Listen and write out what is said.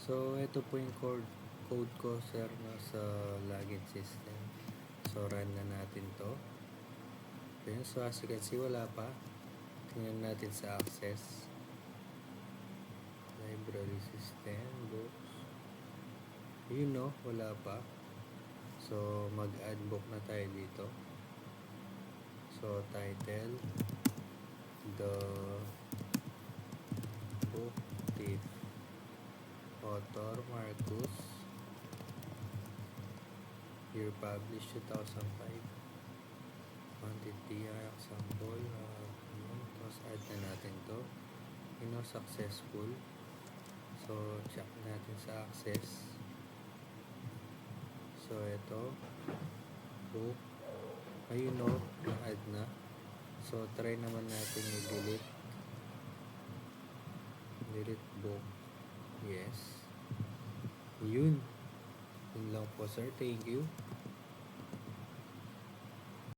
So, ito po yung code ko, sir, no, sa login system. So, run na natin to. Then, so as you can see, wala pa. Tingnan natin sa access. Library system, books. You know, wala pa. So, mag-add book na tayo dito. So, title, The Book Thief. Author, Marcus. Year published, 2005. Quantity, example. Tapos add na natin to. Successful. So, check natin sa access. So, ito. Book. Ayun o, na-add na. So, try naman natin i-delete. Delete book. Yes. Yun lang po, sir. Thank you.